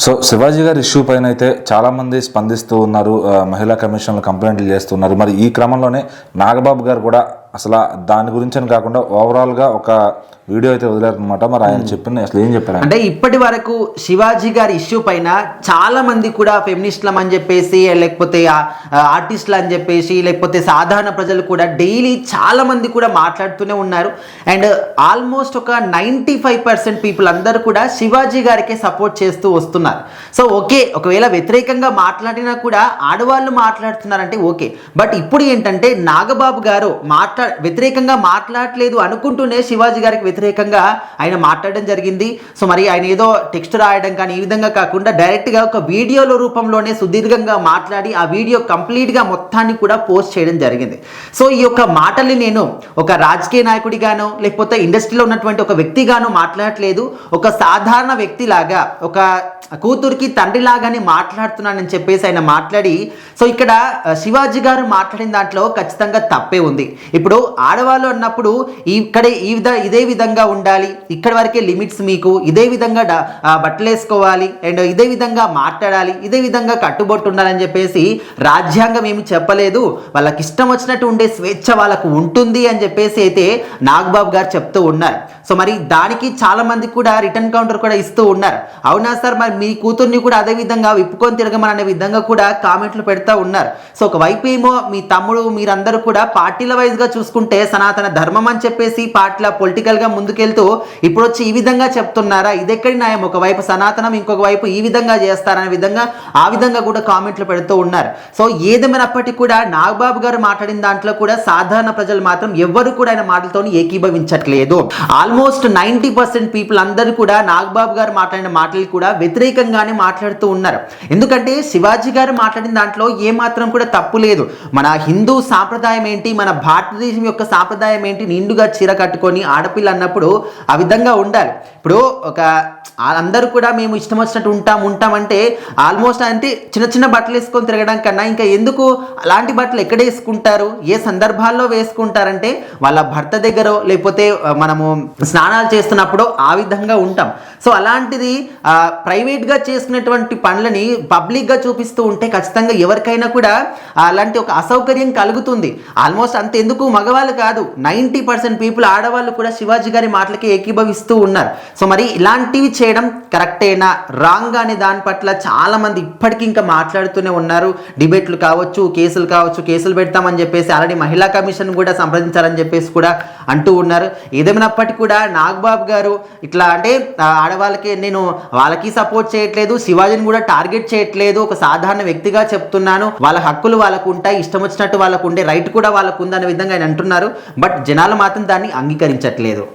So Shivaji గారి issue పైన అయితే చాలామంది స్పందిస్తూ ఉన్నారు, మహిళా కమిషన్లు కంప్లైంట్లు చేస్తున్నారు. మరి ఈ క్రమంలోనే నాగబాబు గారు కూడా అసలు దాని గురించి అని కాకుండా ఓవరాల్గా ఒక వీడియో అయితే వదిలేరనమాట. మరి ఆయన చెప్పిన అసలు ఏం చెప్పారు అంటే ఇప్పటి వరకు శివాజీ గారి ఇష్యూ పైన చాలా మంది కూడా ఫెమినిస్టులం అని చెప్పేసి, లేకపోతే ఆర్టిస్టులు అని చెప్పేసి, లేకపోతే సాధారణ ప్రజలు కూడా డైలీ చాలా మంది కూడా మాట్లాడుతూనే ఉన్నారు. అండ్ ఆల్మోస్ట్ ఒక 95% పీపుల్ అందరూ కూడా శివాజీ గారికి సపోర్ట్ చేస్తూ వస్తున్నారు. సో ఓకే, ఒకవేళ వ్యతిరేకంగా మాట్లాడినా కూడా ఆడవాళ్ళు మాట్లాడుతున్నారంటే ఓకే. బట్ ఇప్పుడు ఏంటంటే నాగబాబు గారు వ్యతిరేకంగా మాట్లాడలేదు అనుకుంటూనే శివాజీ గారికి వ్యతిరేకంగా ఆయన మాట్లాడడం జరిగింది. సో మరి ఆయన ఏదో టెక్స్ట్ రాయడం కానీ ఈ విధంగా కాకుండా డైరెక్ట్గా ఒక వీడియోల రూపంలోనే సుదీర్ఘంగా మాట్లాడి ఆ వీడియో కంప్లీట్గా మొత్తాన్ని కూడా పోస్ట్ చేయడం జరిగింది. సో ఈ యొక్క మాటల్ని నేను ఒక రాజకీయ నాయకుడిగానో లేకపోతే ఇండస్ట్రీలో ఉన్నటువంటి ఒక వ్యక్తిగానో మాట్లాడట్లేదు, ఒక సాధారణ వ్యక్తిలాగా, ఒక కూతురికి తండ్రిలాగానే మాట్లాడుతున్నానని చెప్పేసి ఆయన మాట్లాడి, సో ఇక్కడ శివాజీ గారు మాట్లాడిన దాంట్లో ఖచ్చితంగా తప్పే ఉంది. ఇప్పుడు ఆడవాళ్ళు అన్నప్పుడు ఇదే విధంగా ఉండాలి, ఇక్కడ వరకే లిమిట్స్, మీకు ఇదే విధంగా బట్టలు వేసుకోవాలి, అండ్ ఇదే విధంగా మాట్లాడాలి, ఇదే విధంగా కట్టుబొట్టు ఉండాలని చెప్పేసి రాజ్యాంగం ఏమి చెప్పలేదు. వాళ్ళకి ఇష్టం వచ్చినట్టు ఉండే స్వేచ్ఛ వాళ్ళకు ఉంటుంది అని చెప్పేసి అయితే నాగబాబు గారు చెప్తూ ఉన్నారు. సో మరి దానికి చాలా మంది కూడా రిటర్న్ కౌంటర్ కూడా ఇస్తూ ఉన్నారు. అవునా సార్, మరి మీ కూతుర్ని కూడా అదే విధంగా విప్పుకొని తిరగమని అనే విధంగా కూడా కామెంట్లు పెడతా ఉన్నారు. సో ఒకవైపు ఏమో మీ తమ్ముడు మీరందరూ కూడా పార్టీల వైజ్గా చూసుకుంటే సనాతన ధర్మం అని చెప్పేసి పార్టీల పొలిటికల్గా ముందుకెళ్తూ ఇప్పుడు వచ్చి ఈ విధంగా చెప్తున్నారా, ఇదెక్కడి న్యాయం? ఒకవైపు సనాతనం, ఇంకొక వైపు ఈ విధంగా చేస్తారనే విధంగా ఆ విధంగా కూడా కామెంట్లు పెడుతూ ఉన్నారు. సో ఏదేమైనప్పటికీ కూడా నాగబాబు గారు మాట్లాడిన దాంట్లో కూడా సాధారణ ప్రజలు మాత్రం ఎవ్వరు కూడా ఆయన మాటలతో ఏకీభవించట్లేదు. ఆల్మోస్ట్ 90% పీపుల్ అందరూ కూడా నాగబాబు గారు మాట్లాడిన మాటలు కూడా వ్యతిరేకంగానే మాట్లాడుతూ ఉన్నారు. ఎందుకంటే శివాజీ గారు మాట్లాడిన దాంట్లో ఏమాత్రం కూడా తప్పు లేదు. మన హిందూ సాంప్రదాయం ఏంటి, మన భారతదేశం యొక్క సాంప్రదాయం ఏంటి, నిండుగా చీర కట్టుకొని ఆడపిల్ల అన్నప్పుడు ఆ విధంగా ఉండాలి. ఇప్పుడు ఒక అందరూ కూడా మేము ఇష్టం వచ్చినట్టు ఉంటామంటే ఆల్మోస్ట్ అంటే చిన్న చిన్న బట్టలు వేసుకొని తిరగడం కన్నా ఇంకా ఎందుకు అలాంటి బట్టలు ఎక్కడ వేసుకుంటారు, ఏ సందర్భాల్లో వేసుకుంటారంటే వాళ్ళ భర్త దగ్గర లేకపోతే మనము స్నానాలు చేస్తున్నప్పుడు ఆ విధంగా ఉంటాం. సో అలాంటిది ప్రైవేట్గా చేసుకునేటువంటి పనులని పబ్లిక్గా చూపిస్తూ ఉంటే ఖచ్చితంగా ఎవరికైనా కూడా అలాంటి ఒక అసౌకర్యం కలుగుతుంది. ఆల్మోస్ట్ అంతెందుకు మగవాళ్ళు కాదు, 90% పీపుల్ ఆడవాళ్ళు కూడా శివాజీ గారి మాటలకి ఏకీభవిస్తూ ఉన్నారు. సో మరి ఇలాంటివి చేయడం కరెక్టేనా రాంగ్ అనే దాని పట్ల చాలా మంది ఇప్పటికీ ఇంకా మాట్లాడుతూనే ఉన్నారు. డిబేట్లు కావచ్చు, కేసులు కావచ్చు, కేసులు పెడతామని చెప్పేసి ఆల్రెడీ మహిళా కమిషన్ కూడా సంప్రదించాలని చెప్పేసి కూడా అంటూ ఉన్నారు. ఏదేమైనప్పటికీ కూడా నాగబాబు గారు ఇట్లా అంటే ఆడవాళ్ళకి నేను వాళ్ళకి సపోర్ట్ చేయట్లేదు, శివాజీని కూడా టార్గెట్ చేయట్లేదు, ఒక సాధారణ వ్యక్తిగా చెప్తున్నాను, వాళ్ళ హక్కులు వాళ్ళకు ఉంటాయి, ఇష్టం వచ్చినట్టు వాళ్ళకు ఉండే రైట్ కూడా వాళ్ళకు ఉందనే విధంగా ఆయన అంటున్నారు. బట్ జనాలు మాత్రం దాన్ని అంగీకరించట్లేదు.